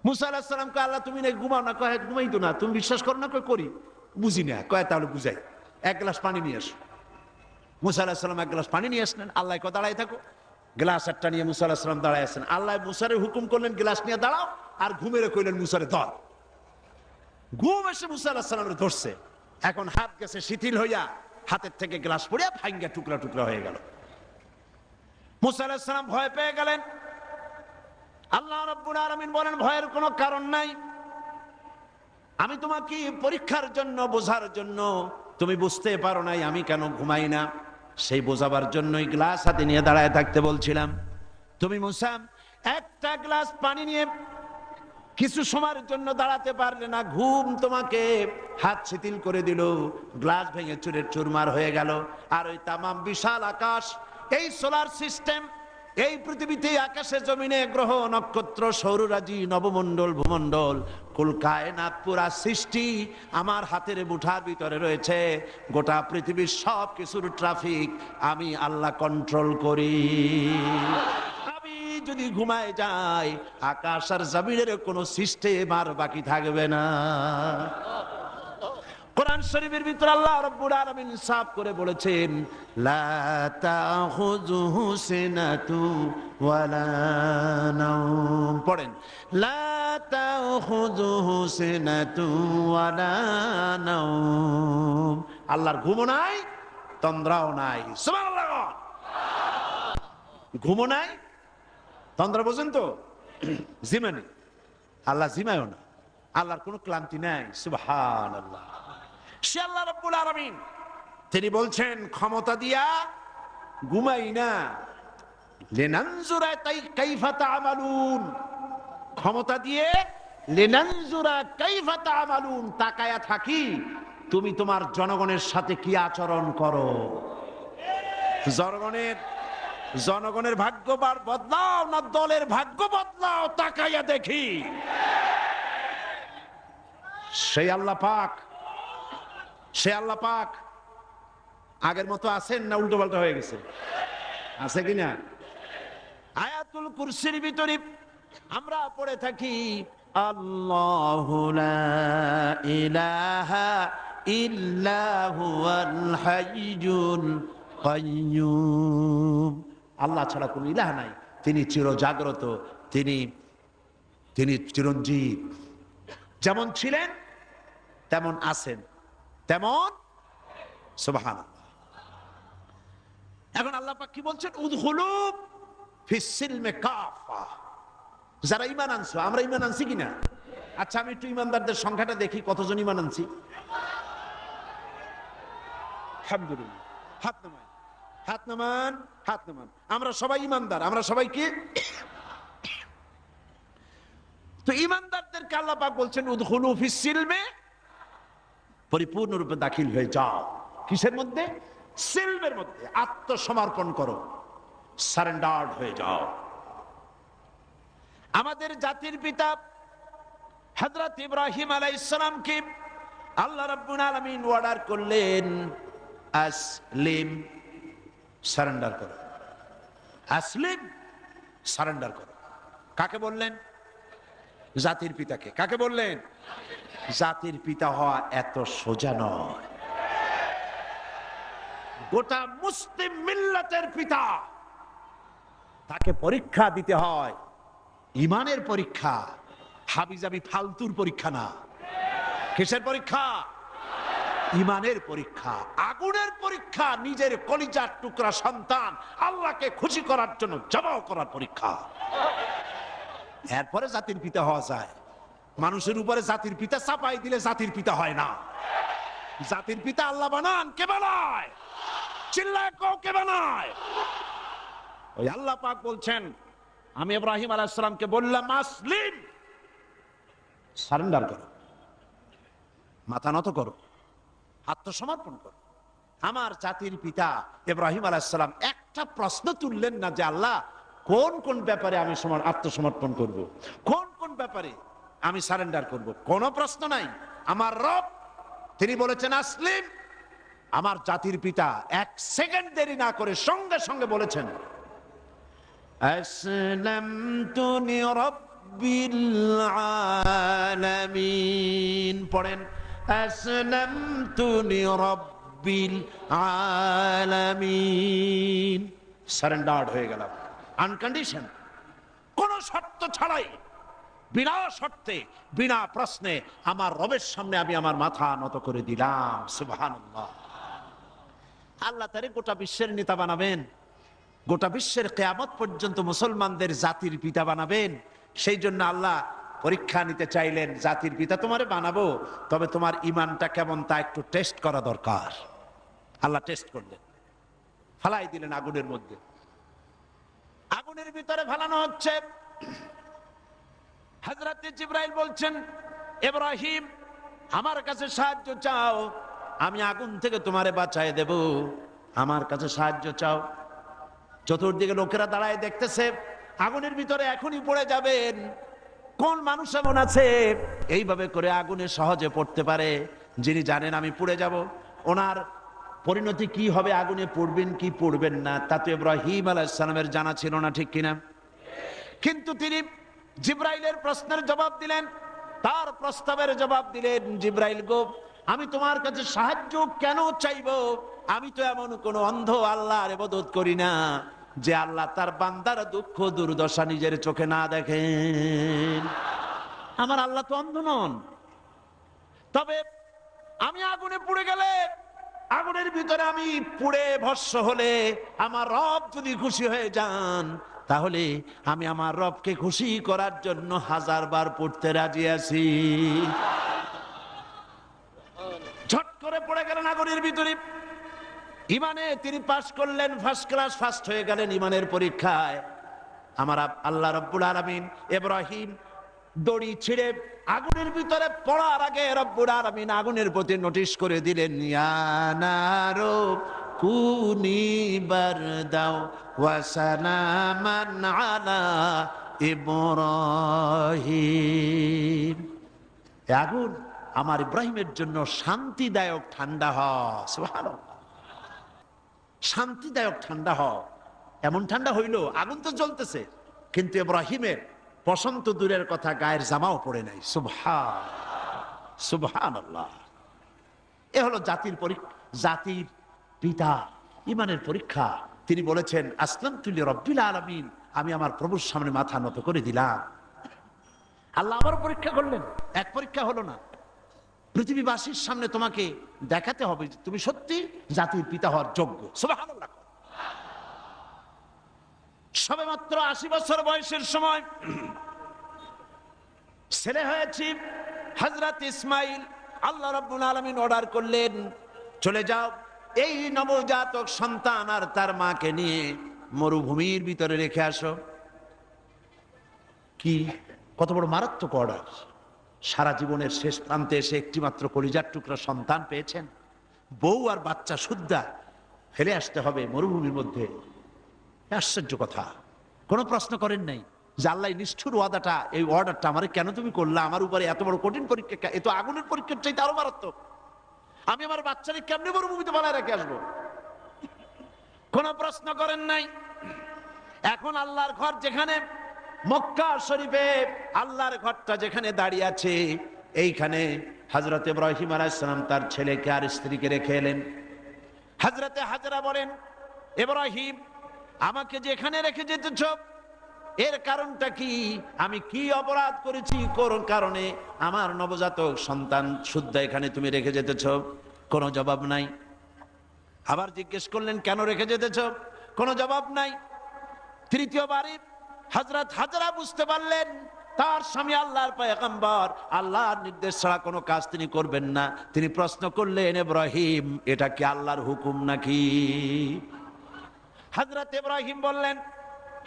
মুসা আলাইহিস সালাম কয় আল্লাহ তুমি নাকি ঘুমাও না? কয় ঘুমাই তো না। তুমি বিশ্বাস করো না? কয় করি। বুঝি না। কয় তাহলে বুঝাই, এক গ্লাস পানি নিয়ে আসো। মুসা আলাইহিস সালাম এক গ্লাস পানি নিয়ে আসলেন। আল্লাহ কয় দাঁড়ায় থাকো। গ্লাস একটা নিয়ে মুসা আলাইহিস সালাম দাঁড়ায় আছেন। আল্লাহ মুসারে হুকুম করলেন গ্লাস নিয়ে দাঁড়াও, আর ঘুমেরে কইলেন মুসারে ধর। ঘুম এসে মুসা আলাইহিস সালামের ধরছে। এখন হাত গেছে শিথিল হইয়া, হাতের থেকে গ্লাস পড়িয়া ভাঙ্গা টুকরা টুকরা হয়ে গেল। মুসা আলাইহিস সালাম ভয় পেয়ে গেলেন। আল্লাহ রাব্বুল আলামিন বলেন ভয়ের কোনো কারণ নাই, আমি তোমাকে পরীক্ষার জন্য, বোঝার জন্য, তুমি বুঝতে পারো নাই আমি কেন ঘুমাই না, সেই বোঝাবার জন্যই গ্লাস হাতে নিয়ে দাঁড়ায় থাকতে বলছিলাম। তুমি মুসা একটা গ্লাস পানি নিয়ে কিছু সময়ের জন্য দাঁড়াতে পারলে না, ঘুম তোমাকে হাত শিথিল করে দিল, গ্লাস ভেঙে চুরের চুরমার হয়ে গেল। আর ওই তামাম বিশাল আকাশ, এই সোলার সিস্টেম, এই পৃথিবীতে আকাশে জমিনে গ্রহ নক্ষত্র সৌররাজি নবমণ্ডল ভূমণ্ডল কুল কায়নাত পুরা সৃষ্টি আমার হাতের মুঠার ভিতরে রয়েছে। গোটা পৃথিবীর সব কিছুর ট্রাফিক আমি আল্লাহ কন্ট্রোল করি। আমি যদি ঘুমায় যাই আকাশ আর জমিনের কোনো সিস্টেম আর বাকি থাকবে না। কোরআন শরীফের ভিতরে আল্লাহ রাব্বুল আলামিন সাফ করে বলেছেন লা তাখুযুহু সিনাতু ওয়ালা নাওম। পড়েন লা তাখুযুহু সিনাতু ওয়ালা নাওম। আল্লাহর ঘুমও নাই, তন্দ্রাও নাই। সুবহানাল্লাহ। ঘুমও নাই, তন্দ্রা বোঝেন তো? জিমানি। আল্লাহ জিমায়ও না, আল্লাহর কোনো ক্লান্তি নাই। সুবহানাল্লাহ। সে আল্লাহ রাব্বুল আলামিন, তিনি বলছেন ক্ষমতা দিয়া ঘুমাই না, লিনানজুরা কাইফা তা'মালুন। ক্ষমতা দিয়ে লিনানজুরা কাইফা তা'মালুন, তাকায়া থাকি তুমি তোমার জনগণের সাথে কি আচরণ করো। জনগণের ভাগ্য বদলাও না দলের ভাগ্য বদলাও, তাকাইয়া দেখি। সেই আল্লাহ পাক, সে আল্লাহ পাক আগের মতো আছেন না উল্টো পাল্টা হয়ে গেছে? আছে কিনা? আয়াতুল কুরসির ভিতরে আমরা পড়ে থাকি আল্লাহু লা ইলাহা ইল্লা হুয়াল হাইয়ুল কাইয়্যুম। আল্লাহ ছাড়া কোনো ইলাহ নাই, তিনি চিরজাগ্রত, তিনি চিরঞ্জীব। যেমন ছিলেন তেমন আছেন, তেমন। সুবহানাল্লাহ। এখন আল্লাহ পাক কি বলছেন? উদখুলু ফিস সিলমি কাফা। যারা ঈমান আনছো, আমরা ঈমান আনছি কিনা? আচ্ছা আমি একটু ঈমানদারদের সংখ্যাটা দেখি, কতজন ঈমান আনছি। আলহামদুলিল্লাহ। হাত নামান, হাত নামান, হাত নামান। আমরা সবাই ঈমানদার, আমরা সবাই কি? তো ঈমানদারদেরকে আল্লাহ পাক বলছেন উদখুলু ফিস সিলমি, পরিপূর্ণরূপে দাখিল হয়ে যাও। কিসের মধ্যে? সিলমের মধ্যে। আত্মসমর্পণ করো, সারেন্ডার্ড হয়ে যাও। আমাদের জাতির পিতা হযরত ইব্রাহিম আলাইহিস সালামকে আল্লাহ রাব্বুল আলামিন অর্ডার করলেন আসলিম, সারেন্ডার করো। আসলিম, সারেন্ডার করো। কাকে বললেন? জাতির পিতাকে। কাকে বললেন? জাতির পিতা হওয়া এত সোজা নয়। গোটা মুসলিম মিল্লাতের পিতা, তাকে পরীক্ষা দিতে হয়, ইমানের পরীক্ষা, হাবিজাবি ফালতুর পরীক্ষা না। কিসের পরীক্ষা? ইমানের পরীক্ষা, আগুনের পরীক্ষা। নিজের কলিজার টুকরা সন্তান আল্লাহকে খুশি করার জন্য জবাহ করার পরীক্ষা। এরপরে জাতির পিতা হওয়া যায়। মানুষের উপরে জাতির পিতা চাপাই দিলে জাতির পিতা হয় না। জাতির পিতা আল্লাহ বানান, কে বানায়? চিল্লায় কও, কে বানায়? ওই আল্লাহ পাক বলছেন আমি ইব্রাহিম আলাইহিস সালামকে বললাম আসলিম, সারেন্ডার করো, মাথা নত করো, আত্মসমর্পণ করো। আমার জাতির পিতা ইব্রাহিম আলাইহিস সালাম একটা প্রশ্ন তুললেন না যে আল্লাহ কোন কোন ব্যাপারে আমি আত্মসমর্পণ করব, কোন কোন ব্যাপারে আমি সারেন্ডার করব, কোন প্রশ্ন নাই। আমার রব তিনি বলেছেন আসলিম। আমার জাতির পিতা এক সেকেন্ড দেরি না করে সঙ্গে সঙ্গে বলেছেন আসলামতু লিরাব্বিল আলামিন। পড়েন আসলামতু লিরাব্বিল আলামিন। সারেন্ডার্ড হয়ে গেলাম, আনকন্ডিশন, কোন শর্ত ছাড়াই, বিনা শর্তে, বিনা প্রশ্নে আমার রবের সামনে আমি আমার মাথা নত করে দিলাম। সুবহানাল্লাহ। আল্লাহ তারে গোটা বিশ্বের নেতা বানাবেন, গোটা বিশ্বের কিয়ামত পর্যন্ত মুসলমানদের জাতির পিতা বানাবেন। সেই জন্য আল্লাহ পরীক্ষা নিতে চাইলেন, জাতির পিতা তোমারে বানাবো, তবে তোমার ইমানটা কেমন তা একটু টেস্ট করা দরকার। আল্লাহ টেস্ট করলেন, ফালাই দিলেন আগুনের মধ্যে। আগুনের ভিতরে ফালানো হচ্ছে। হযরত জিবরাইল বলছেন, ইব্রাহিম আমার কাছে সাহায্য চাও, আমি আগুন থেকে তোমারে বাঁচায় দেব, আমার কাছে সাহায্য চাও। চতুর্দিকে লোকেরা দাঁড়ায় দেখতেছে, আগুনের ভিতরে এখনই পড়ে যাবেন। কোন মানুষ এমন আছে এইভাবে করে আগুনে সহজে পড়তে পারে, যিনি জানেন আমি পুড়ে যাব, ওনার পরিণতি কি হবে, আগুনে পড়বেন কি পড়বেন না, তা তো ইব্রাহিম আলাইহিস সালামের জানা ছিল না, ঠিক কিনা? কিন্তু তিনি জিবরাইলের প্রশ্নের জবাব দিলেন, তার প্রস্তাবের জবাব দিলেন। জিবরাইল গো, আমি তোমার কাছে সাহায্য কেন চাইবো? আমি তো এমন কোন অন্ধ আল্লাহর ইবাদত করি না যে আল্লাহ তার বান্দার দুঃখ দুর্দশা নিজের চোখে না দেখেন। আমার আল্লাহ তো অন্ধ নন। তবে আমি আগুনে পুড়ে গেলে, আগুনের ভিতরে আমি পুড়ে ভস্ম হলে, আমার রব যদি খুশি হয়ে যান, তাহলে আমি আমার রবকে খুশি করার জন্য 1000 বার পড়তে রাজি আছি। ঝট করে পড়ে গেলেন আগুনের ভিতরে। ইমানে তিনি পাস করলেন, ফার্স্ট ক্লাস, ফার্স্ট হয়ে গেলেন ইমানের পরীক্ষায়। আমার আল্লাহ রাব্বুল আলামিন ইব্রাহিম দড়ি ছিঁড়ে আগুনের ভিতরে পড়ার আগে রব্বুল আলামিন আগুনের প্রতি নোটিশ করে দিলেন, ইয়া নারু কুনি বারদাও ওয়া সালামান আলা ইব্রাহিম। আগুন আমার ইব্রাহিমের জন্য শান্তিদায়ক ঠান্ডা হয়। সুবহানাল্লাহ। শান্তিদায়ক ঠান্ডা হয়। এমন ঠান্ডা হইল, আগুন তো জ্বলতেছে, কিন্তু ইব্রাহিমের বসন্ত দূরের কথা, গায়ের জামাও পড়ে নাই। সুবহানাল্লাহ। এ হলো জাতির জাতির পিতা ইমানের পরীক্ষা। তিনি বলেছেন আসলামতু লিরাব্বিল আলামিন, আমি আমার প্রভুর সামনে মাথা নত করে দিলাম। আল্লাহ আবার পরীক্ষা করলেন। এক পরীক্ষা হলো না, পৃথিবীবাসীর সামনে তোমাকে দেখাতে হবে যে তুমি সত্যি জাতির পিতা হওয়ার যোগ্য। সুবহানাল্লাহ। সবেমাত্র 80 বছর বয়সের সময় ছেলে হয়েছে হযরত ইসমাইল। আল্লাহ রাব্বুল আলামিন অর্ডার করলেন, চলে যাও, এই নবজাতক সন্তান আর তার মাকে নিয়ে মরুভূমির ভিতরে রেখে আসো। কি কত বড় মারাত্মক অর্ডার! সারা জীবনের শেষ প্রান্তে এসে একটি মাত্র কলিজার টুকরা সন্তান পেয়েছেন, বউ আর বাচ্চা সুদ্ধা ফেলে আসতে হবে মরুভূমির মধ্যে। আশ্চর্য কথা। কোনো প্রশ্ন করেন নাই যে আল্লাহ নিষ্ঠুর ওয়াদাটা, এই অর্ডারটা আমার কেন তুমি করলা? আমার উপরে এত বড় কঠিন পরীক্ষা, এ তো আগুনের পরীক্ষার চাইতে আরো মারাত্মক। আমি আমার বাচ্চাকে কেমনে মরুভূমিতে বানায় রেখে আসবো? কোনো প্রশ্ন করেন নাই। এখন আল্লাহর ঘর যেখানে, মক্কা শরীফে আল্লাহর ঘরটা যেখানে দাঁড়িয়ে আছে, এইখানে হযরত ইব্রাহিম আলাইহিস সালাম তার ছেলেকে আর স্ত্রীকে রেখে এলেন। হযরতে হাজরা বলেন, ইব্রাহিম আমাকে যেখানে রেখে যেতেছ, এর কারণটা কি? আমি কি অপরাধ করেছি কোন কারণে আমার নবজাতক সন্তান শুদ্ধ এখানে তুমি রেখে যেতেছ? কোনো জবাব নাই। আবার জিজ্ঞেস করলেন, কেন রেখে যেতেছ? কোনো জবাব নাই। তৃতীয়বারে হযরত হাজরা বুঝতে পারলেন তার স্বামী আল্লাহর পয়গম্বর, আল্লাহর নির্দেশ ছাড়া কোনো কাজ তিনি করবেন না। তিনি প্রশ্ন করলেন, ইব্রাহিম এটা কি আল্লাহর হুকুম নাকি? হযরত ইব্রাহিম বললেন,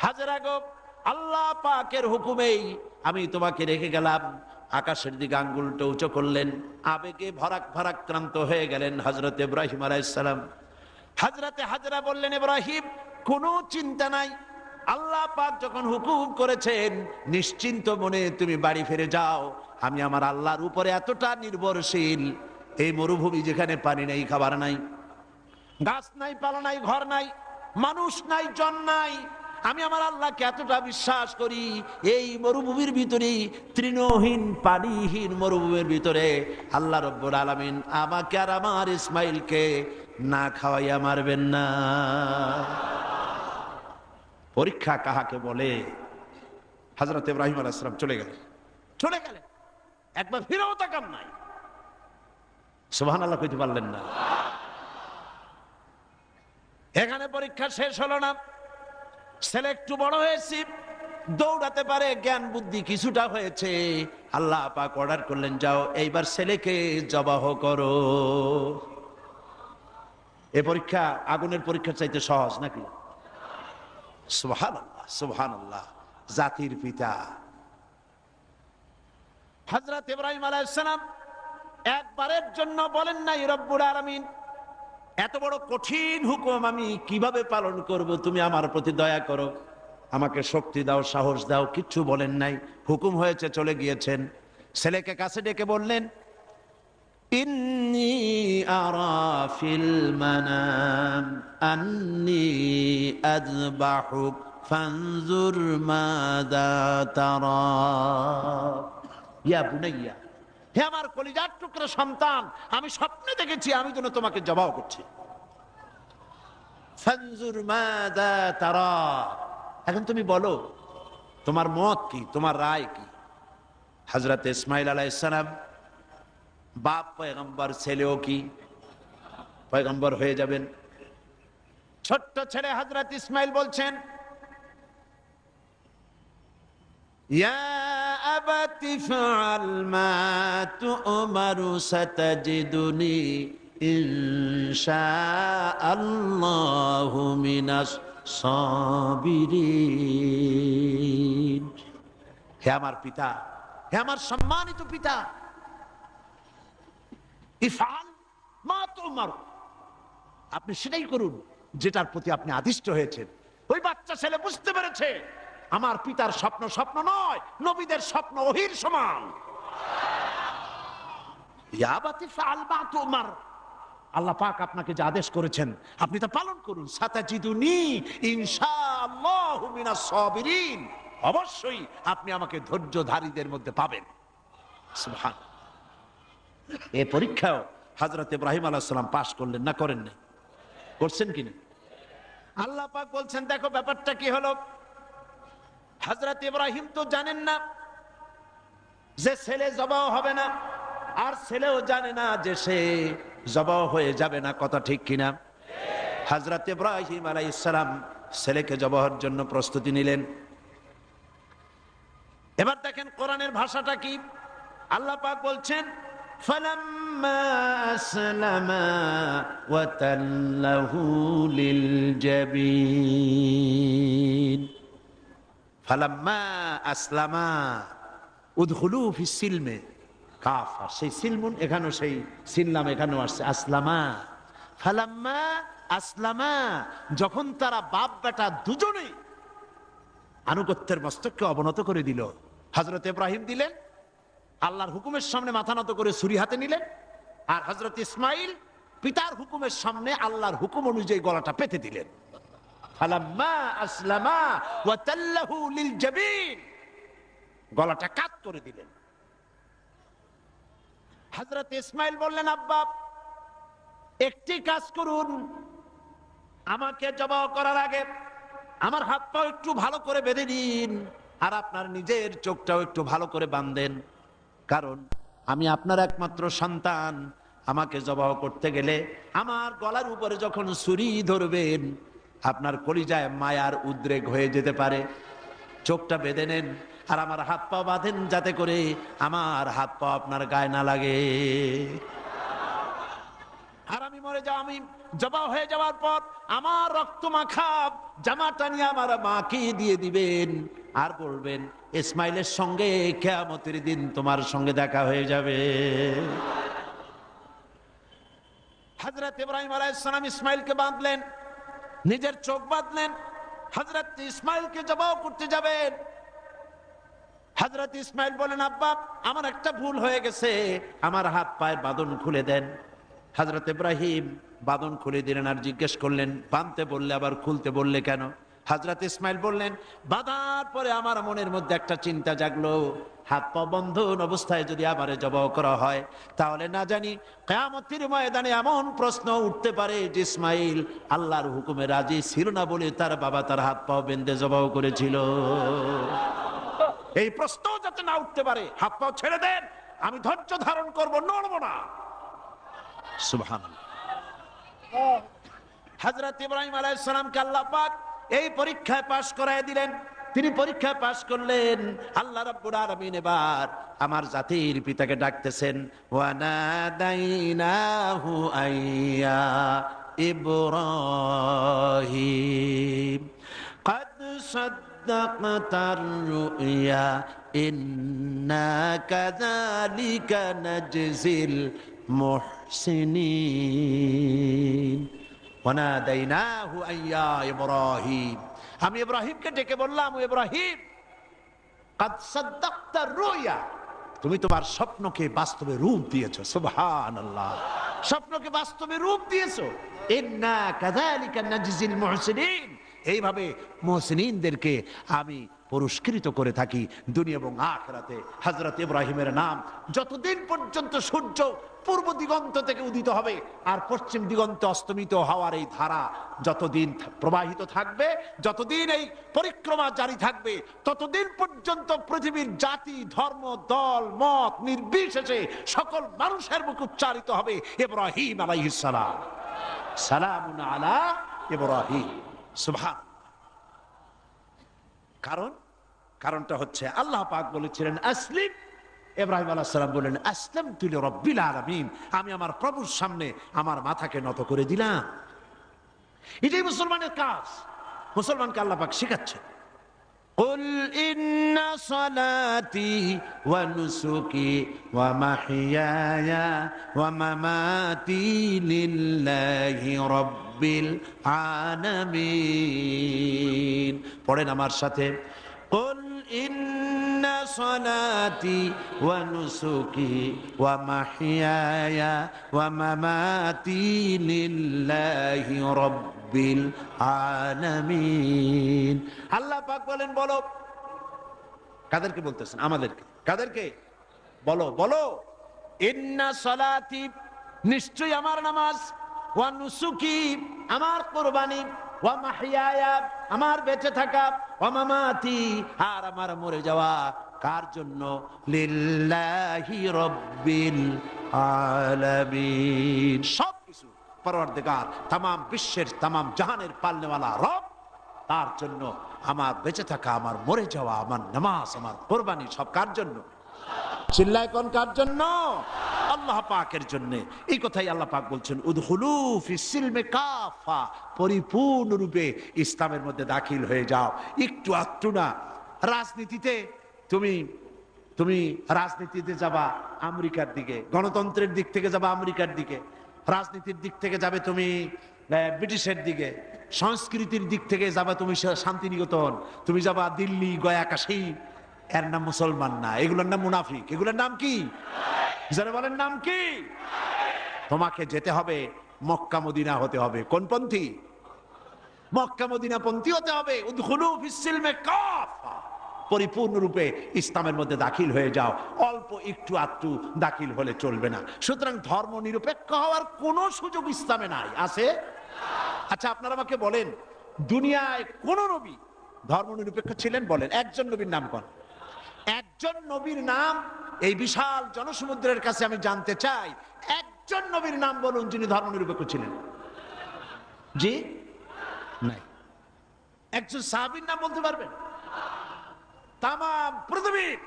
হাজরা গো, আল্লাহ পাকের হুকুমেই আমি তোমাকে রেখে গেলাম। আকাশের দিকে আঙ্গুলটা উঁচু করলেন, আবেগে ভারাক্রান্ত হয়ে গেলেন হযরত ইব্রাহিম আলাইহিস সালাম। হযরতে হাজরা বললেন, ইব্রাহিম কোনো চিন্তা নাই, আল্লাহ পাক যখন হুকুম করেছেন নিশ্চিন্ত মনে তুমি বাড়ি ফিরে যাও। আমি আমার আল্লাহর উপরে এতটা নির্ভরশীল, এই মরুভূমি যেখানে পানি নেই, খাবার নাই, গাছ নাই, পালা নাই, ঘর নাই, মানুষ নাই, জন নাই, আমি আমার আল্লাহকে এতটা বিশ্বাস করি, এই মরুভূমির ভিতরে, তৃণহীন পানিহীন মরুভূমির ভিতরে আল্লাহ রব্বুল আলামিন আমাকে আর আমার ইসমাইলকে না খাওয়াইয়া মারবেন না। পরীক্ষা কাহাকে বলে? হযরত ইব্রাহিম আলাইহিস সালাম চলে গেলেন, একবার ফিরেও তাকান নাই। সুবহানাল্লাহ কইতে পারলেন না। এখানে পরীক্ষা শেষ হলো না। ছেলে একটু বড় হয়েছে, দৌড়াতে পারে, জ্ঞান বুদ্ধি কিছুটা হয়েছে। আল্লাহ পাক অর্ডার করলেন, যাও এইবার ছেলেকে জবাহ করো। এই পরীক্ষা আগুনের পরীক্ষার চাইতে সহজ নাকি? সুবহানাল্লাহ, সুবহানাল্লাহ। জাতির পিতা হযরত ইব্রাহিম আলাইহিস সালাম একবারের জন্য বলেন নাই, রব্বুল আলামিন এত বড় কঠিন হুকুম আমি কিভাবে পালন করব, তুমি আমার প্রতি দয়া করো, আমাকে শক্তি দাও, সাহস দাও। কিচ্ছু বলেন নাই। হুকুম হয়েছে, চলে গিয়েছেন। ছেলেকে কাছে ডেকে বললেন, ইন্নী আরা ফিল মানাম আন্নী আযবাহুক ফানজুর মাযা তারা। ইয়া বুনাইয়া, হে আমার কলিজার টুকরা সন্তান, আমি স্বপ্নে দেখেছি আমি যেন তোমাকে জবাহ করছি। ফানজুর মাযা তারা, এখন তুমি বলো তোমার মত কি, তোমার রায় কি? হযরত ইসমাইল আলাইহিস সালাম বাপ পয়গম্বর, ছেলেও কি পয়গম্বর হয়ে যাবেন। ছোট্ট ছেলে হযরত ইসমাইল বলছেন, ইয়া আবাতি ফাআল মা তু'মারু সাতাজিদুনি ইনশাআল্লাহু মিনাস সাবিরিন। হে আমার পিতা, হে আমার সম্মানিত পিতা, ইফআল মা তু'মারু, আপনি সেটাই করুন যেটার প্রতি আপনি আদিষ্ট হয়েছেন। ওই বাচ্চা ছেলে বুঝতে পেরেছে আমার পিতার স্বপ্ন স্বপ্ন নয়, নবীদের স্বপ্ন ওহীর সমান। ইয়া আবাতি ফাআল মা তু'মার, আল্লাহ পাক আপনাকে যে আদেশ করেছেন আপনি তা পালন করুন। সাতাজিদুনি ইনশাআল্লাহু মিনাস সাবিরিন, অবশ্যই আপনি আমাকে ধৈর্যধারীদের মধ্যে পাবেন। সুবহানাল্লাহ। এই পরীক্ষাও হযরত ইব্রাহিম আলাইহিস সালাম পাস করলেন না, করেন না? করছেন কিনা? আল্লাহ পাক বলছেন, দেখো ব্যাপারটা কি হলো। হযরত ইব্রাহিম তো জানেন না যে ছেলে জবাহ হবে না, আর ছেলেও জানে না যে সে জবাহ হয়ে যাবে না। কথা ঠিক কিনা? হযরত ইব্রাহিম আলাইহিস সালাম ছেলেকে জবাহের জন্য প্রস্তুতি নিলেন। এবার দেখেন কোরআনের ভাষাটা কি। আল্লাহ পাক বলছেন, ফালাম্মা আসলামা ওয়া তাল্লাহু লিল জাবিন। ফালাম্মা আসলামা উদখুলু ফিস সিলমে কাফা, সেই সিলমুন এখানেও, সেই সিনলাম এখানেও আসছে, আসলামা। ফালাম্মা আসলামা, যখন তারা বাপ বেটা দুজনেই আনুগত্যের মস্তককে অবনত করে দিল। হযরত ইব্রাহিম দিলেন, আল্লাহর হুকুমের সামনে মাথা নত করে ছুরি হাতে নিলেন, আর হযরত ইসমাইল পিতার হুকুমের সামনে আল্লাহর হুকুম অনুযায়ী গলাটা পেতে দিলেন। ফালাম্মা আসলামা ওয়া তাল্লাহু লিল জাবিন, গলাটা কাট করে দিলেন। হযরত ইসমাইল বললেন, আব্বা একটি কাজ করুন, আমাকে জবাহ করার আগে আমার হাত পা একটু ভালো করে বেঁধে দিন, আর আপনার নিজের চোখটাও একটু ভালো করে বাঁধেন, কারণ আমি আপনার একমাত্র সন্তান। আমাকে জবাহ করতে গেলে আমার গলার উপরে যখন ছুরি ধরবেন আপনার কলিজায় মায়ার উদ্রেক হয়ে যেতে পারে। চোখটা বেঁধে নেন আর আমার হাত পা বাঁধেন, যাতে করে আমার হাত পা আপনার গায়ে না লাগে। আর আমি মরে যাও, আমি জবাহ হয়ে যাওয়ার পর আমার রক্ত মাখা জামাটা নিয়ে আমার মাকে দিয়ে দিবেন, আর বলবেন ইসমাইলের সঙ্গে কিয়ামতের দিন তোমার সঙ্গে দেখা হয়ে যাবে। হযরত ইব্রাহিম আলাইহিস সালাম ইসমাইলকে বাঁধলেন, নিজের চোখ বাঁধলেন, হযরত ইসমাইলকে জবাহ করতে যাবেন। হযরত ইসমাইল বলেন, আব্বা আমার একটা ভুল হয়ে গেছে, আমার হাত পায়ের বাঁধন খুলে দেন। হযরত ইব্রাহিম বাঁধন খুলে দিলেন, আর জিজ্ঞেস করলেন, বাঁধতে বললে আবার খুলতে বললে কেন? হযরত ইসমাইল বললেন, বাঁধার পরে আমার মনের মধ্যে একটা চিন্তা জাগলো, হাত পা বন্ধন অবস্থায় যদি আমারে জবাই করা হয়, তাহলে না জানি কিয়ামতের ময়দানে এমন প্রশ্ন উঠতে পারে যে ইসমাইল আল্লাহর হুকুমে রাজি ছিল না বলে তার বাবা তার হাত পা বেঁধে জবাই করেছিল। এই প্রশ্ন যাতে না উঠতে পারে, হাত পা ছেড়ে দেন, আমি ধৈর্য ধারণ করব, নড়ব না। সুবহানাল্লাহ। হযরত ইব্রাহিম আলাইহিস সালামকে আল্লাহ পাক এই পরীক্ষায় পাশ করায় দিলেন। তিনি পরীক্ষায় পাশ করলেন। আল্লাহ রাব্বুল আলামিন এবার আমার জাতির পিতাকে ডাকতেছেন, ওয়া নাদাইনাহু আইয়া ইব্রাহিম قد صدقت الرؤيا إنا كذلك نجزي المحسنين وناديناه أن يا إبراهيم আমি ইব্রাহিমকে ডেকে বললাম, ও ইব্রাহিম, قد صدقت الرؤيا, তুমি তোমার স্বপ্নকে বাস্তবে রূপ দিয়েছো। সুবহানাল্লাহ। স্বপ্নকে বাস্তবে রূপ দিয়েছো। ইন্না কাযালিকা নাজজিল মুহসিনিন, এইভাবে মুহসিনিনদেরকে আমি পুরস্কৃত করে থাকি দুনিয়া এবং আখিরাতে। হযরত ইব্রাহিমের নাম যতদিন পর্যন্ত সূর্য পূর্ব দিগন্ত থেকে উদিত হবে আর পশ্চিম দিগন্তে অস্তমিত হওয়ার এই ধারা যতদিন প্রবাহিত থাকবে, যতদিন এই পরিক্রমা জারি থাকবে, ততদিন পর্যন্ত পৃথিবীর জাতি, ধর্ম, দল, মত নির্বিশেষে সকল মানুষের মুখে উচ্চারিত হবে ইব্রাহিম আলাইহিস সালাম, সালামুন আলা ইব্রাহিম। সুবহান। কারণটা হচ্ছে আল্লাহ পাক বলেছিলেন আসলিম, ইব্রাহিম আলাইহিস সালাম বললেন আসলামতু লিরাব্বিল আলামিন, আমি আমার প্রভুর সামনে আমার মাথাকে নত করে দিলাম। এটাই মুসলমানের কাজ। মুসলমানকে আল্লাহ পাক শেখাচ্ছেন, قل إن صلاتي ونسكي ومحياي ومماتي لله رب العالمين। পড়েন আমার সাথে, قل إن صلاتي ونسكي ومحياي ومماتي لله رب العالمين। আল্লাহ পাক বলেন, বলো। কাদেরকে বলতেছেন? আমাদেরকে। কাদেরকে? বলো বলো। ইন্না সলাতি, নিশ্চয়ই আমার নামাজ, ওয়া নুসুকি, আমার কুরবানি, ওয়া মাহইয়ায়া, আমার বেঁচে থাকা, ওয়া মামাতি, আর আমার মরে যাওয়া কার জন্য? লিল্লাহি রাব্বিল আলামিন। সবকিছু পরওয়ারদিগার, তামাম বিশ্বের, তামাম জাহানের পালনেওয়ালা রব, তার জন্য আমার বেঁচে থাকা, আমার মরে যাওয়া, আমার নামাজ, আমার কুরবানি সব কার জন্য? চিল্লায় কোন কার জন্য? আল্লাহ পাকের জন্য। এই কথাই আল্লাহ পাক বলছেন, উদখুলু ফিস সিলমি কাফা, পরিপূর্ণরূপে ইসলামের মধ্যে দাখিল হয়ে যাও। একটু আধটু না। রাজনীতিতে তুমি রাজনীতিতে যাবা আমেরিকার দিকে, গণতন্ত্রের দিক থেকে যাবা আমেরিকার দিকে, রাজনীতির দিক থেকে যাবে তুমি ব্রিটিশের দিকে, সংস্কৃতির দিক থেকে যাবা তুমি শান্তিনিকেতন, তুমি যাবা দিল্লি, গয়া, কাশী। এর নাম মুসলমান না, এগুলোর নাম মুনাফিক। এগুলোর নাম কি? যারা বলেন নাম কি? তোমাকে যেতে হবে মক্কা মদিনা হতে হবে। কোন পন্থী? মক্কা মদিনা পন্থী হতে হবে। উদখুলু ফিস সিলমি কাফা, পরিপূর্ণরূপে ইসলামের মধ্যে দাখিল হয়ে যাও। অল্প একটু আধটু দাখিল হলে চলবে না। সুতরাং ধর্ম নিরপেক্ষ হওয়ার কোনো সুযোগ ইসলামে নাই। আছে? আচ্ছা, আপনারা আমাকে বলেন, দুনিয়ায় কোন নবী ধর্ম নিরপেক্ষ ছিলেন? বলেন একজন নবীর নাম কোন? একজন নবীর নাম এই বিশাল জনসমুদ্রের কাছে আমি জানতে চাই। একজন নবীর নাম বলুন যিনি ধর্ম নিরপেক্ষ ছিলেন। জি নাই। একজন সাহাবীর নাম বলতে পারবেন? তামাম পৃথিবীর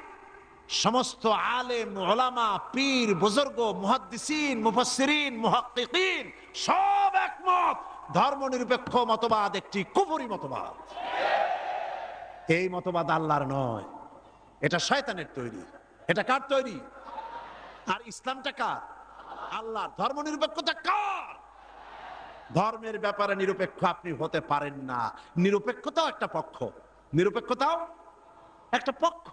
সমস্ত আলেম, উলামা, পীর, বুজুর্গ, মুহাদ্দিসিন, মুফাসসিরিন, মুহাক্কিকিন সব একমত, ধর্ম নিরপেক্ষ মতবাদ একটি কুফরি মতবাদ। এই মতবাদ আল্লাহর নয়, এটা শয়তানের তৈরি। এটা কার তৈরি? আর ইসলামটা কার? আল্লাহর। ধর্ম নিরপেক্ষতা কার? ধর্মের ব্যাপারে নিরপেক্ষ আপনি হতে পারেন না। নিরপেক্ষতাও একটা পক্ষ, নিরপেক্ষতাও একটা পক্ষ।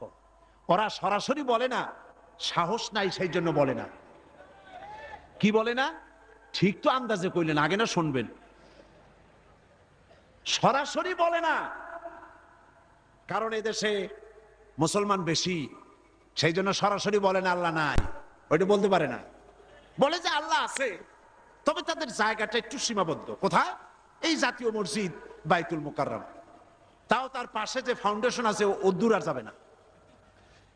ওরা সরাসরি বলে না, সাহস নাই সেই জন্য বলে না। কি বলে না? ঠিক তো আন্দাজে কইলেন, আগে না শুনবেন। সরাসরি বলে না, কারণ এদেশে মুসলমান বেশি, সেই জন্য সরাসরি বলে না আল্লাহ নাই, ওইটা বলতে পারে না। বলে যে আল্লাহ আছে, তবে তাদের জায়গাটা একটু সীমাবদ্ধ। কোথায়? এই জাতীয় মসজিদ বাইতুল মুকাররম, তাও তার পাশে যে ফাউন্ডেশন আছে ও দূর আর যাবে না।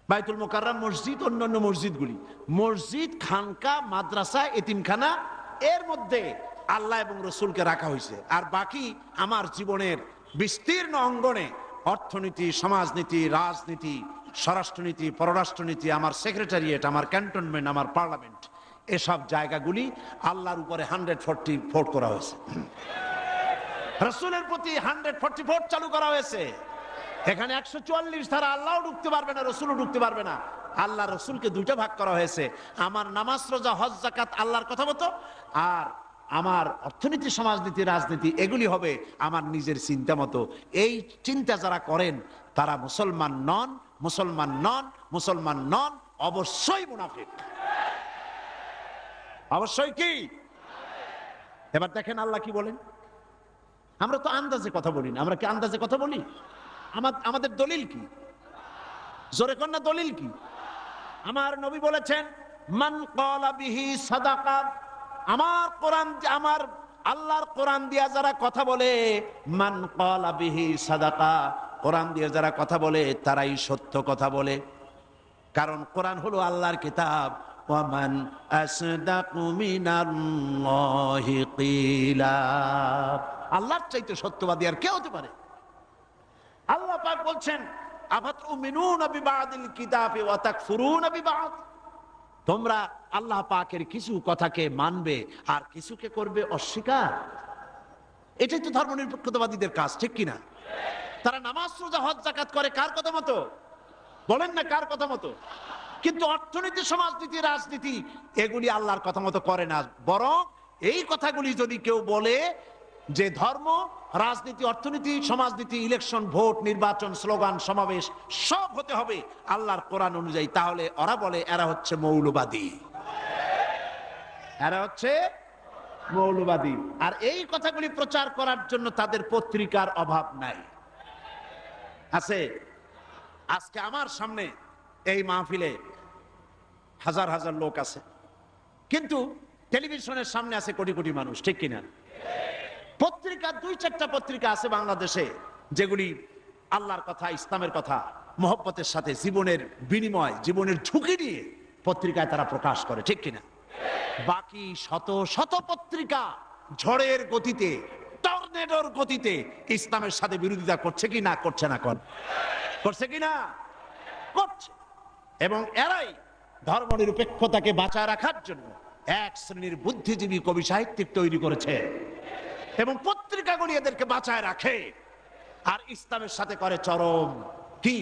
বাইতুল মুকাররম মসজিদ, অন্যান্য মসজিদগুলি, মসজিদ, খানকা, মাদ্রাসা, এতিমখানা, এর মধ্যে আল্লাহ এবং রসুলকে রাখা হয়েছে। আর বাকি আমার জীবনের বিস্তীর্ণ অঙ্গনে অর্থনীতি, সমাজনীতি, রাজনীতি, স্বরাষ্ট্রনীতি, পররাষ্ট্রনীতি, আমার সেক্রেটারিয়েট, আমার ক্যান্টনমেন্ট, আমার পার্লামেন্ট, এসব জায়গাগুলি আল্লাহর উপরে 144 করা হয়েছে, রসুলের প্রতি 144 চালু করা হয়েছে। এখানে 144 ধারা, আল্লাহও ঢুকতে পারবে না, রসুলও ঢুকতে পারবে না। আল্লাহ রসুলকে দুইটা ভাগ করা হয়েছে, আমার নামাজ, রোজা, হজ, যাকাত আল্লাহর কথা মতো, আর আমার অর্থনীতি, সমাজনীতি, রাজনীতি এগুলি হবে আমার নিজের চিন্তা মতো। এই চিন্তা যারা করেন তারা মুসলমান নন, মুসলমান নন, মুসলমান নন, অবশ্যই মুনাফিক, অবশ্যই। কি এবার দেখেন আল্লাহ কি বলেন। আমরা তো আন্দাজে কথা বলি না, আমরা কি আন্দাজে কথা বলি? আমাদের দলিল কি? জোরে কন্যা দলিল কি? আমার নবী বলেছেন, মান ক্বালা বিহি সাদাকা, আমার কোরআন, আমার আল্লাহর কোরআন দিয়া যারা কথা বলে, মান ক্বালা বিহি সাদাকা, কোরআন দিয়ে যারা কথা বলে তারাই সত্য কথা বলে। কারণ কোরআন হলো আল্লাহর কিতাব। ওয়ামান আসদাকু মিনাল্লাহি কিলা, আল্লাহর চাইতে সত্যবাদী আর কে হতে পারে? আল্লাহ পাক বলছেন, আফাতুমিনুনা বিবাদিল কিতাবি ওয়া তাকফুরুনা বিবাদ, তোমরা আল্লাহ পাকের কিছু কথাকে মানবে আর কিছুকে করবে অস্বীকার। এটাই তো ধর্মনিরপেক্ষতাবাদীদের কাজ, ঠিক কিনা? তারা নামাজ, রোজা, হজ, যাকাত করে কার কথা মতো? বলেন না কার কথা মতো? কিন্তু অর্থনীতি, সমাজনীতি, রাজনীতি এগুলি আল্লাহর কথা মতো করে না। বরং এই কথাগুলি যদি কেউ বলে যে ধর্ম, রাজনীতি, অর্থনীতি, সমাজনীতি, ইলেকশন, ভোট, নির্বাচন, স্লোগান, সমাবেশ সব হতে হবে আল্লাহর কোরআন অনুযায়ী, তাহলে ওরা বলে এরা হচ্ছে মৌলবাদী, এরা হচ্ছে মৌলবাদী। আর এই কথাগুলি প্রচার করার জন্য তাদের পত্রিকার অভাব নাই, আছে। আজকে আমার সামনে এই মাহফিলে হাজার হাজার লোক আছে, কিন্তু টেলিভিশনের সামনে আছে কোটি কোটি মানুষ, ঠিক কিনা? পত্রিকা, 2-4টা পত্রিকা আছে বাংলাদেশে যেগুলি আল্লাহর কথা, ইসলামের কথা মহব্বতের সাথে, জীবনের বিনিময়, জীবনের ঝুঁকি নিয়ে পত্রিকায় তারা প্রকাশ করে, ঠিক কিনা? বাকি শত শত পত্রিকা ঝড়ের গতিতে, টর্নেডোর গতিতে ইসলামের সাথে বিরোধিতা করছে কি না? করছে না? করছে কি না? করছে। এবং এরাই ধর্মনিরপেক্ষতাকে বাঁচায় রাখার জন্য এক শ্রেণীর বুদ্ধিজীবী, কবি, সাহিত্যিক তৈরি করেছে এবং পত্রিকাগুলি এদেরকে বাঁচায় রাখে, আর ইসলামের সাথে করে চরম কি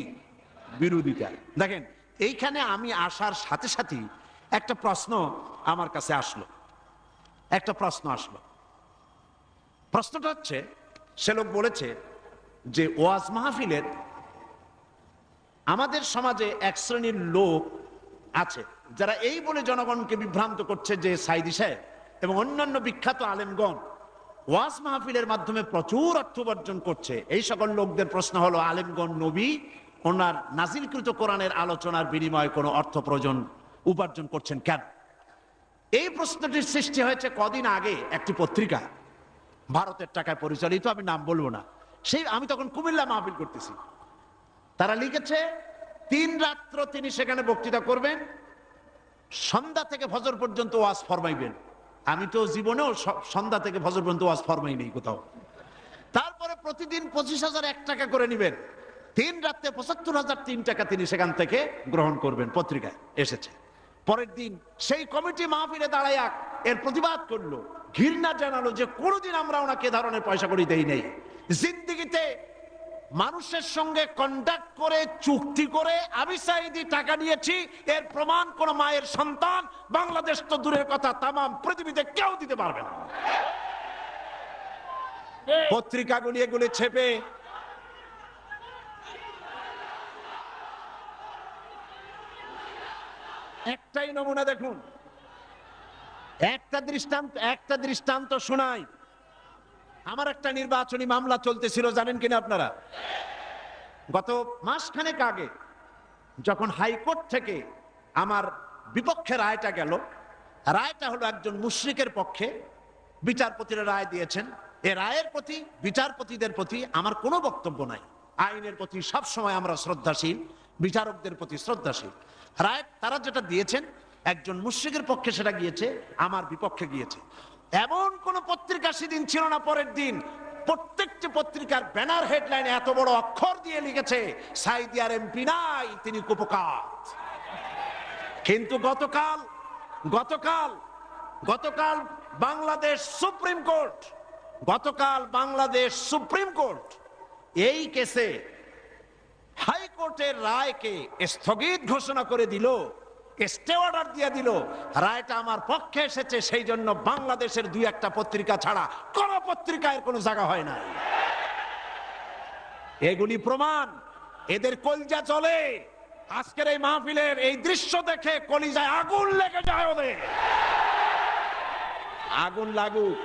বিরোধিতা। দেখেন, এইখানে আমি আসার সাথে সাথেই একটা প্রশ্ন আমার কাছে আসলো, একটা প্রশ্ন আসলো। প্রশ্নটা হচ্ছে, সে লোক বলেছে যে ওয়াজ মাহফিলের আমাদের সমাজে এক শ্রেণীর লোক আছে যারা এই বলে জনগণকে বিভ্রান্ত করছে যে সাইদি সাহেব এবং অন্যান্য বিখ্যাত আলেমগণ ওয়াজ মাহফিলের মাধ্যমে প্রচুর অর্থ উপার্জন করছে। এই সকল লোকদের প্রশ্ন হলো, আলেমগণ নবী ওনার নাজিলকৃত কোরআনের আলোচনার বিনিময়ে কোনো অর্থ উপার্জন করছেন কেন? এই প্রশ্নটির সৃষ্টি হয়েছে কদিন আগে একটি পত্রিকা, ভারতের টাকায় পরিচালিত, আমি নাম বলবো না। সেই আমি তখন কুমিল্লা মাহফিল করতেছি, তারা লিখেছে 3 রাত্র তিনি সেখানে বক্তৃতা করবেন, সন্ধ্যা থেকে ফজর পর্যন্ত ওয়াজ ফরমাইবেন। আমি তো জীবনেও সন্ধ্যা থেকে ফজর পর্যন্ত ওয়াজ ফরমাই নেই কোথাও। তারপরে প্রতিদিন 25,001 টাকা করে নেবেন, 3 রাত্রে 75,003 টাকা তিনি সেখান থেকে গ্রহণ করবেন। পত্রিকায় এসেছে। পরের দিন সেই কমিটি মাহফিলে দাঁড়াইয়া এর প্রতিবাদ করলো, ঘৃণা জানালো যে কোনোদিন আমরা ওনাকে ধরনের পয়সা করি দেই নেই। জিন্দিগিতে মানুষের সঙ্গে কন্ট্যাক্ট করে, চুক্তি করে আমি সাইদি টাকা নিয়েছি, এর প্রমাণ কোন মায়ের সন্তান, বাংলাদেশ তো দূরের কথা, তামাম পৃথিবীতে কেউ দিতে পারবে না। পত্রিকাগুলি এগুলি ছেপে একটাই নমুনা দেখুন, একটা দৃষ্টান্ত শোনাই। আমার একটা নির্বাচনী মামলা চলতেছিল, জানেন কিনা আপনারা? গত মাসখানেক আগে যখন হাইকোর্ট থেকে আমার বিপক্ষে রায়টা গেল, রায়টা হলো একজন মুশরিকের পক্ষে, বিচারপতিরা রায় দিয়েছেন। এ রায়ের প্রতি, বিচারপতিদের প্রতি আমার কোনো বক্তব্য নাই। আইনের প্রতি সবসময় আমরা শ্রদ্ধাশীল, বিচারকদের প্রতি শ্রদ্ধাশীল। রায় তারা যেটা দিয়েছেন, একজন মুশরিকের পক্ষে সেটা গিয়েছে, আমার বিপক্ষে গিয়েছে। এমন কোন পত্রিকা সেদিন ছিল না, পরের দিন প্রত্যেকটি পত্রিকার ব্যানার হেডলাইনে এত বড় অক্ষর দিয়ে লিখেছে, সাঈদী আর এমপি নাই, তিনি কুপকার। কিন্তু গতকাল বাংলাদেশ সুপ্রিম কোর্ট এই কেসে হাইকোর্টের রায়কে স্থগিত ঘোষণা করে দিল, স্টে অর্ডার দিয়ে দিল। রায়টা আমার পক্ষে এসেছে, সেই জন্য বাংলাদেশের দুই একটা পত্রিকা ছাড়া কোন পত্রিকায় কোনো জায়গা হয় না। এগুলি প্রমাণ, এদের কলিজা চলে। আজকের এই মাহফিলের এই দৃশ্য দেখে কলিজায় আগুন লেগে যায় ওদের। আগুন লাগুক।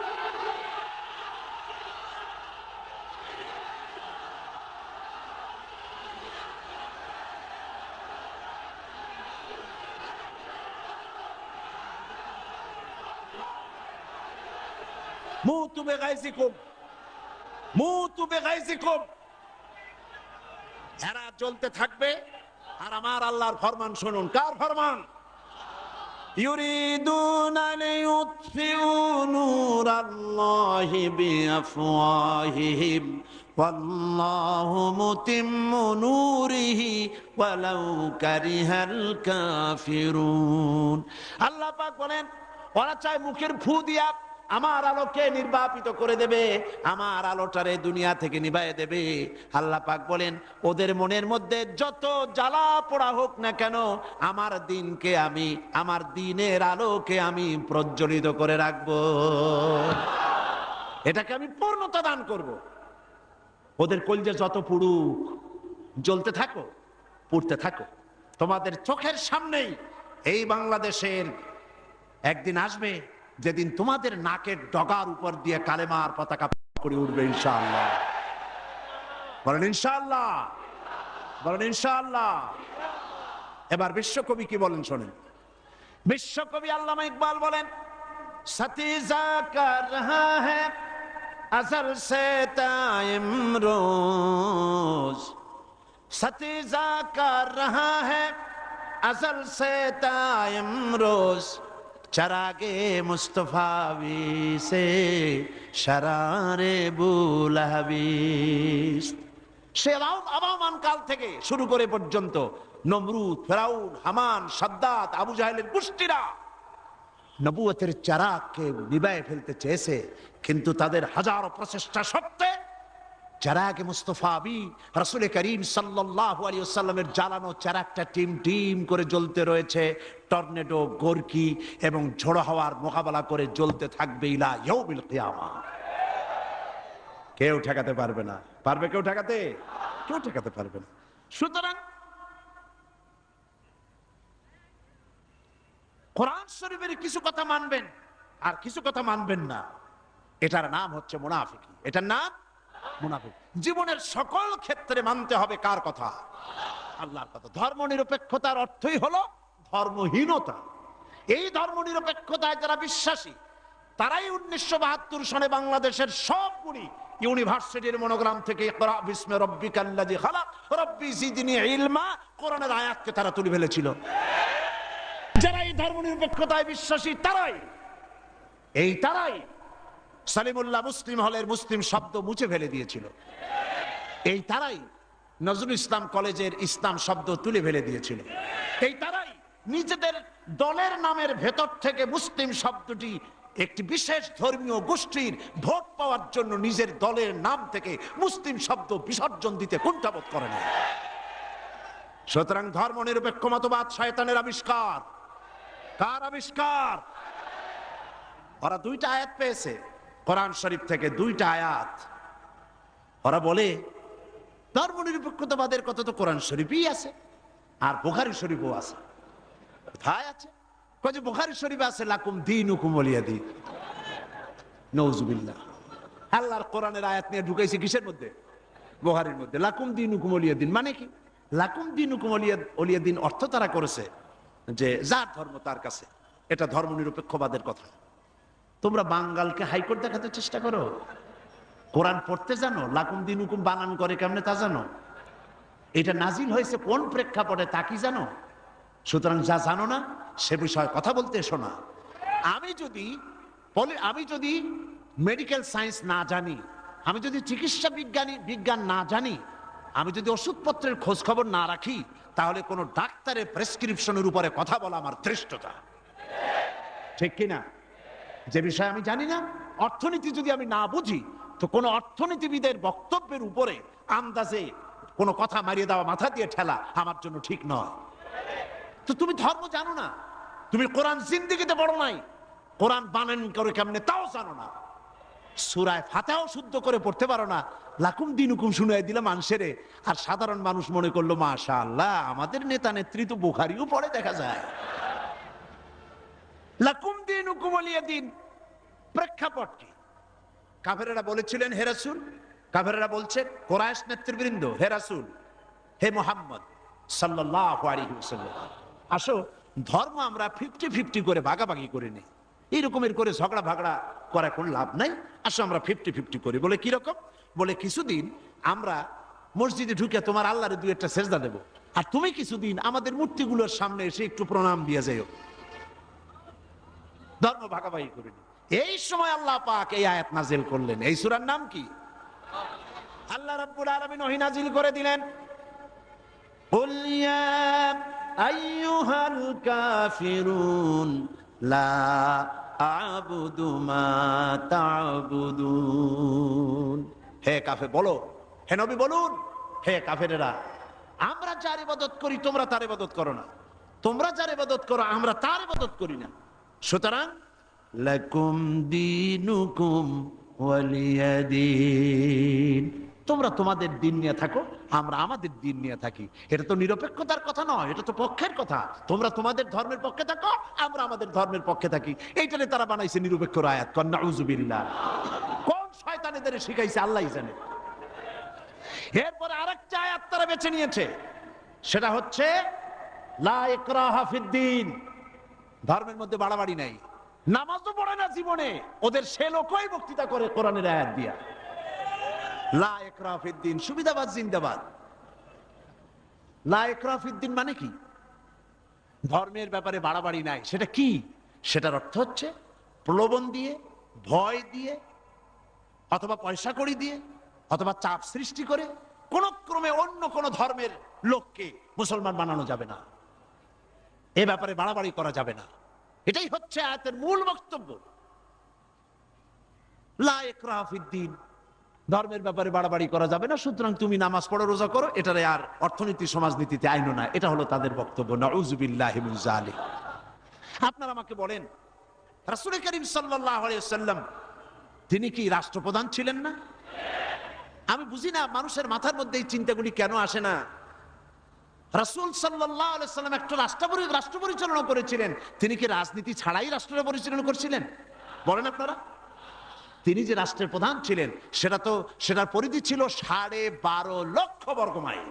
মুতু বিগাইজিকুম। এরা চলতে থাকবে, আর আমার আল্লাহর ফরমান শুনুন। কার ফরমান? ইউরিদুনা লিইউতফিউ নূরাল্লাহি বিআফওয়াহিহিম ওয়াল্লাহু মুতিম্মু নূরিহি ওয়ালাউ কারিহাল কাফিরুন। আল্লাহ পাক বলেন, ওরা চায় মুখের ফু দিয়া আমার আলোকে নির্বাপিত করে দেবে, আমার আলোটারে দুনিয়া থেকে নিভায়ে দেবে। আল্লাহ পাক বলেন, ওদের মনের মধ্যে যত জ্বালা পোড়া হোক না কেন, আমার দিনকে আমি, আমার দিনের আলোকে আমি প্রজ্বলিত করে রাখবো, এটাকে আমি পূর্ণতা দান করব। ওদের কলিজা যত পুড়ুক, জ্বলতে থাকো, পুড়তে থাকো। তোমাদের চোখের সামনেই এই বাংলাদেশের একদিন আসবে যেদিন তোমাদের নাকের ডগার উপর দিয়ে কালেমার পতাকা করে উঠবে, ইনশাআল্লাহ। বলেন ইনশাআল্লাহ, বলেন ইনশাআল্লাহ। এবার বিশ্বকবি কি বলেন শোনেন। বিশ্বকবি আল্লামা ইকবাল বলেন, সতীজা কর রহা হ্যায় अज़ल से ताइम रोज, सतीजा कर रहा है अज़ल से ताइम रोज, चरागे मुस्तफावी से शरारे बुलहबीस। সে আবামান কাল থেকে শুরু করে পর্যন্ত নমরুদ, ফেরাউন, হামান, সাদ্দাত, আবু জাহেলের গোষ্ঠীরা নবুয়তের চারাগকে নিভায়ে ফেলতে চেয়েছে, কিন্তু তাদের হাজারো প্রচেষ্টা সত্ত্বে চারাগে মুস্তফাবি রাসূল করিম সাল্লাল্লাহু আলাইহি ওয়াসাল্লামের জ্বালানো চারাগটা টিম টিম করে জ্বলতে রয়েছে। টর্নেডো, গর্কি এবং ঝড়ো হাওয়ার মোকাবেলা করে জ্বলতে থাকবে ইলা ইয়াউমিল কিয়ামা। কেউ ঠেকাতে পারবে না। পারবে কেউ ঠেকাতে? কেউ ঠেকাতে পারবে না। সুতরাং কোরআন শরীফের কিছু কথা মানবেন আর কিছু কথা মানবেন না, এটার নাম হচ্ছে মুনাফিকি। এটার নাম মুনাফিক। জীবনের সকল ক্ষেত্রে মানতে হবে কার কথা? আল্লাহর কথা। ধর্ম নিরপেক্ষতার অর্থই হলো ধর্মহীনতা। এই ধর্ম নিরপেক্ষতায় যারা বিশ্বাসী, তারাই 1972 সনে বাংলাদেশের সবগুলি ইউনিভার্সিটির মনোগ্রাম থেকে ইকরা বিসমি রাব্বিকাল্লাযী খালাক রব্বি জিদনি ইলমা কোরআনের আয়াতকে তারা তুলে ফেলেছিল। যারা এই ধর্ম নিরপেক্ষতায় বিশ্বাসী, তারাই সালিমুল্লাহ মুসলিম হলের মুসলিম শব্দ মুছে ফেলে দিয়েছিল। এই তারাই নজরুল ইসলাম কলেজের ইসলাম শব্দ তুলে ফেলে দিয়েছিল। এই তারাই নিজেদের দলের নামের ভেতর থেকে মুসলিম শব্দটি একটি বিশেষ ধর্মীয় গোষ্ঠীর ভোট পাওয়ার জন্য নিজের দলের নাম থেকে মুসলিম শব্দ বিসর্জন দিতে কুণ্ঠাবোধ করে না। সুতরাং ধর্ম নিরপেক্ষ মতবাদ শয়তানের আবিষ্কার। কার আবিষ্কার? ওরা দুইটা আয়াত পেয়েছে কোরআন শরীফ থেকে, দুইটা আয়াত। ওরা বলে ধর্ম নিরপেক্ষতাবাদের কথা তো কোরআন শরীফই আছে, আর বুখারী শরীফও আছে। কোথায় আছে? কয় যে বুখারী শরীফে আছে লাকুম দীনুকুম ওয়ালিয়া দীন। নাউযুবিল্লাহ। আল্লাহর কোরআনের আয়াত নিয়ে ঢুকাইছে কিসের মধ্যে? বুখারীর মধ্যে। লাকুম দীনুকুম ওলিয়া দিন মানে কি? লাকুম দীনুকুম ওলিয়া দিন অর্থ তারা করেছে যে যার ধর্ম তার কাছে। এটা ধর্ম নিরপেক্ষবাদের কথা। তোমরা বাঙ্গালকে হাইকোর্ট দেখাতে চেষ্টা করো, কোরআন পড়তে জানো, লাকুম দীনুকুম বানান করে কেমনে তা জানো, এটা নাজিল হয়েছে কোন প্রেক্ষাপটে তা কি জানো? সুতরাং যা জানো না সে বিষয়ে কথা বলতে এসো না। আমি যদি মেডিকেল সায়েন্স না জানি, আমি যদি চিকিৎসা বিজ্ঞান না জানি, আমি যদি ওষুধপত্রের খোঁজ খবর না রাখি, তাহলে কোনো ডাক্তারের প্রেসক্রিপশনের উপরে কথা বলা আমার ধৃষ্টতা, ঠিক কিনা? যে বিষয় আমি জানি না, অর্থনীতি যদি আমি না বুঝি, তো কোনো অর্থনীতিবিদের বক্তব্যের উপরে আন্দাজে কোনো কথা মারিয়ে দেওয়া, মাথা দিয়ে ঠেলা আমার জন্য ঠিক নয়। তো তুমি ধর্ম জানো না, তুমি কোরআন জিন্দেগিতে পড়ো নাই, কোরআন বানান করে কেমনে তাও জানো না, সূরা ফাতিহাও শুদ্ধ করে পড়তে পারো না, লাকুম দীনুকুম শুনাই দিলাম মানুষেরে, আর সাধারণ মানুষ মনে করলো মাশাআল্লাহ আমাদের নেতা নেত্রী তো বুখারীও পড়ে দেখা যায়। লাকুম দীনুকুম ওলিয়া দিন প্রেক্ষাপট কি? কাফেরেরা বলেছিলেন হে রাসূল, কাফেরেরা বলছে কুরাইশ নেতৃবৃন্দ, হে রাসূল, হে মুহাম্মদ সাল্লাল্লাহু আলাইহি ওয়াসাল্লাম, আসো ধর্ম আমরা 50-50 করে ভাগাভাগি করে নিই, এইরকমের করে ঝগড়া ভাগড়া করা কোনো লাভ নাই, আসো আমরা 50-50 করি। বলে কি রকম? বলে কিছুদিন আমরা মসজিদে ঢুকে তোমার আল্লাহরে দুই একটা সেজদা দেব, আর তুমি কিছুদিন আমাদের মূর্তিগুলোর সামনে এসে একটু প্রণাম দিয়ে যাইও, ধর্ম ভাগাভাগি করে নিই। এই সময় আল্লাহ পাক এই আয়াত নাজিল করলেন। এই সূরার নাম কি? আল্লাহ রাব্বুল আলামিন ওহী নাজিল করে দিলেন, কুল ইয়া আইয়ুহাল কাফিরুন লা আ'বুদু মা তা'বুদুন। হে কাফের বলো, হে নবী বলুন, হে কাফেরেরা, আমরা যার ইবাদত করি তোমরা তার ইবাদত করো না, তোমরা যার ইবাদত করো আমরা তার ইবাদত করি না। সুতরাং লাকুম দীনুকুম ওয়ালিয়া দীন, তোমরা তোমাদের দিন নিয়ে থাকো, আমরা আমাদের দিন নিয়ে থাকি। এটা তো নিরপেক্ষতার কথা নয়, এটা তো পক্ষের কথা। তোমরা তোমাদের ধর্মের পক্ষে থাকো, আমরা আমাদের ধর্মের পক্ষে থাকি। এইটারে তারা বানাইছে নিরপেক্ষর আয়াত। নাউযুবিল্লাহ। কোন শয়তান এদের শিখাইছে আল্লাহই জানে। এরপরে আরেকটা আয়াত তারা বেছে নিয়েছে, সেটা হচ্ছে লা ইকরাহা ফিদ্দীন, ধর্মের মধ্যে বাড়াবাড়ি নাই। নামাজও পড়ে না জীবনে, ওদের সে লোকই বক্তৃতা করে কোরআনের আয়াত দিয়া। লা ইকরাহা ফিদ্দীন, সুবিধাবাদ জিন্দাবাদ। লা ইকরাহা ফিদ্দীন মানে কি? ধর্মের ব্যাপারে বাড়াবাড়ি নাই। সেটা কি? সেটার অর্থ হচ্ছে প্রলোভন দিয়ে, ভয় দিয়ে, অথবা পয়সা কড়ি দিয়ে, অথবা চাপ সৃষ্টি করে কোন ক্রমে অন্য কোন ধর্মের লোককে মুসলমান বানানো যাবে না, এ ব্যাপারে বাড়াবাড়ি করা যাবে না। এটাই হচ্ছে আয়াতের মূল বক্তব্য। লা ইকরাহা ফিদ্দীন, ধর্মের ব্যাপারে বাড়াবাড়ি করা যাবে না, সুতরাং তুমি নামাজ পড়ো, রোজা করো, এটারে আর অর্থনীতি সমাজনীতিতে আইনো না। এটা হলো তাদের বক্তব্য। নাউযুবিল্লাহি মিন যালিক। আপনারা আমাকে বলেন, রাসূল করিম সাল্লাল্লাহু আলাইহি ওয়াসাল্লাম তিনি কি রাষ্ট্রপ্রধান ছিলেন না? আমি বুঝি না মানুষের মাথার মধ্যে এই চিন্তাগুলি কেন আসে না। রাসূল সাল্লাল্লাহু আলাইহি ওয়াসাল্লাম একটা রাষ্ট্র পরিচালনা করেছিলেন, তিনি কি রাজনীতি ছাড়াই রাষ্ট্র পরিচালনা করছিলেন? বলেন আপনারা। তিনি যে রাষ্ট্রের প্রধান ছিলেন, সেটার পরিধি ছিল 12.5 লক্ষ বর্গমাইল।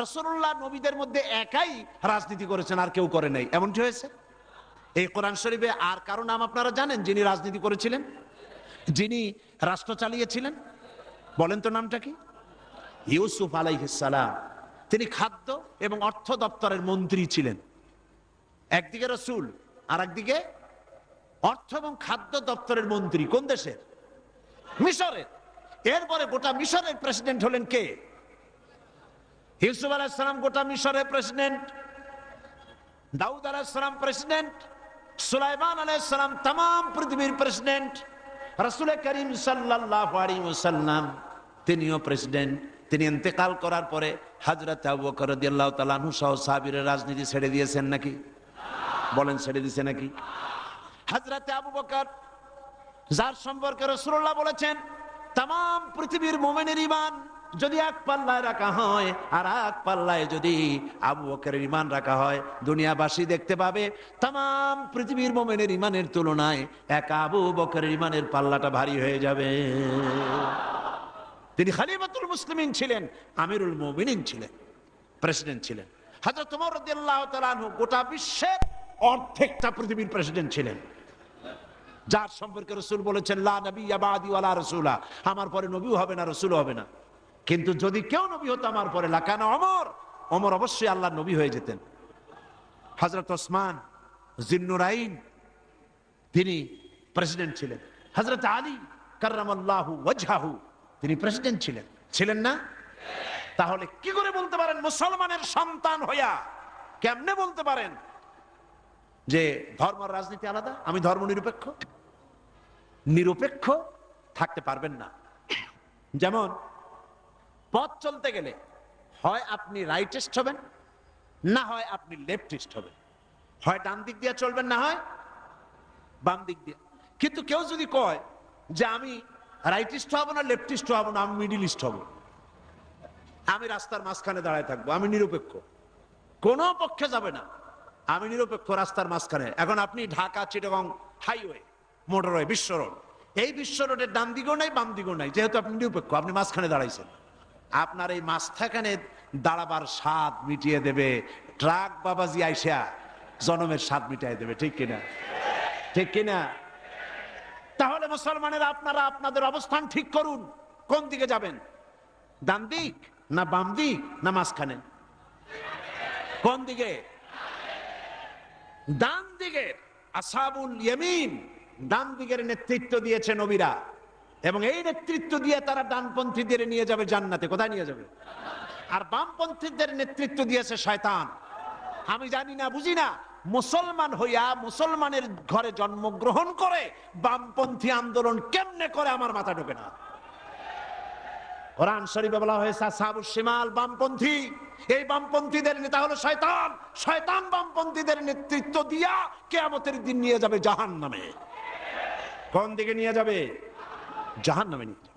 রাসূলুল্লাহ নবীদের মধ্যে একাই রাজনীতি করেছেন, আর কেউ করে নাই। এমনটি হয়েছে। এই কোরআন শরীফে আর কারো নাম আপনারা জানেন যিনি রাজনীতি করেছিলেন, যিনি রাষ্ট্র চালিয়েছিলেন? বলেন তো নামটা কি? ইউসুফ আলাইহিস সালাম। তিনি খাদ্য এবং অর্থ দপ্তরের মন্ত্রী ছিলেন। একদিকে রাসূল, আর একদিকে অর্থ এবং খাদ্য দপ্তরের মন্ত্রী। কোন দেশের? মিশরের। এরপরে গোটা মিশরের প্রেসিডেন্ট হলেন কে? ইউসুফ আলাইহিস সালাম গোটা মিশরের প্রেসিডেন্ট, দাউদ আলাইহিস সালাম প্রেসিডেন্ট, সুলাইমান আলাইহিস সালাম तमाम পৃথিবীর প্রেসিডেন্ট, রাসূল করিম সাল্লাল্লাহু আলাইহি ওয়াসাল্লাম তিনিও প্রেসিডেন্ট। তিনি ইন্তেকাল করার পরে হযরত আবু বকর রাদিয়াল্লাহু তাআলা আনহু সহ সাহাবীরা রাজনীতি ছেড়ে দিয়েছেন নাকি? বলেন, ছেড়ে দিয়েছে নাকি? হযরত আবু বকর, যার সম্পর্কে রাসূলুল্লাহ বলেছেন तमाम পৃথিবীর মুমিনের ঈমান যদি এক পাল্লায় রাখা হয় আর এক পাল্লায় যদি আবু বকরের ঈমান রাখা হয়, দুনিয়াবাসী দেখতে পাবে তাম পৃথিবীর মুমিনের ঈমানের তুলনায় এক আবু বকরের ঈমানের পাল্লাটা ভারী হয়ে যাবে। তিনি খলিফাতুল মুসলিমিন ছিলেন, আমিরুল মুমিনিন ছিলেন, প্রেসিডেন্ট ছিলেন। হযরত ওমর রাদিয়াল্লাহু তাআলা আনহু গোটা বিশ্বের অর্ধেকটা পৃথিবীর প্রেসিডেন্ট ছিলেন, যার সম্পর্কে রাসূল বলেছেন লা নাবিয়্যা বা'দি ওয়ালা রাসূলা, আমার পরে নবীও হবে না, রাসূলও হবে না। কিন্তু যদি কেউ নবী হতো আমার পরে লাকানা ওমর, ওমর অবশ্যই আল্লাহর নবী হয়ে যেতেন। হযরত ওসমান জিন্নুরাইন তিনি প্রেসিডেন্ট ছিলেন। হযরত আলী কাররামাল্লাহু ওয়াজহাহু তিনি প্রেসিডেন্ট ছিলেন, ছিলেন না? তাহলে কি করে বলতে পারেন মুসলমানের সন্তান হইয়া, কেমনে বলতে পারেন যে ধর্ম আর রাজনীতি আলাদা, আমি ধর্ম নিরপেক্ষ? নিরপেক্ষ থাকতে পারবেন না। যেমন পথ চলতে গেলে হয় আপনি রাইটিস্ট হবেন, না হয় আপনি লেফটিস্ট হবেন, হয় ডান দিক দিয়ে চলবেন, না হয় বাম দিক দিয়ে। কিন্তু কেউ যদি কয় যে আমি রাইটিস্ট হব না, লেফটিস্ট হব না, আমি মিডিলিস্ট হব, আমি রাস্তার মাঝখানে দাঁড়ায় থাকবো, আমি নিরপেক্ষ, কোন পক্ষে যাবে না, আমি নিরপেক্ষ রাস্তার মাঝখানে। এখন আপনি ঢাকা চিটাগং হাইওয়ে, মোটরওয়ে, বিশ্ব রোড, এই বিশ্ব রোডের ডান দিকেও নাই বাম দিকেও নাই, যেহেতু আপনি নিরপেক্ষ, আপনি মাঝখানে দাঁড়াইছেন। আপনার এই মাঝখানে দাঁড়াবার স্বাদ মিটিয়ে দেবে ট্রাক বাবাজি আইসা জনমের স্বাদ মিটিয়ে দেবে, ঠিক কিনা? ঠিক কিনা? তাহলে মুসলমানের আপনারা আপনাদের অবস্থান ঠিক করুন, কোন দিকে যাবেন? ডান দিক না বাম দিক না মাঝখানে? কোন দিকে? ডান দিকে। আসহাবুল ইয়ামিন ডান দিকের নেতৃত্ব দিয়েছে নবীরা, এবং এই নেতৃত্ব দিয়ে তারা ডানপন্থীদের নিয়ে যাবে জান্নাতে। কোথায় নিয়ে যাবে? আর বামপন্থীদের নেতৃত্ব দিয়েছে শয়তান। আমি জানি না, বুঝি না, মুসলমান হইয়া মুসলমানের ঘরে জন্মগ্রহণ করে বামপন্থী আন্দোলন কেমনে করে আমার মাথা ঢোকে না। কোরআন শরীফে বলা হয়েছে আসহাবুশ শিমাল বামপন্থী, এই বামপন্থীদের নেতা হলো শয়তান। শয়তান বামপন্থীদের নেতৃত্ব দিয়া কিয়ামতের দিন নিয়ে যাবে জাহান্নামে। কোন দিকে নিয়ে যাবে? জাহান্নামে নিয়ে যাবে।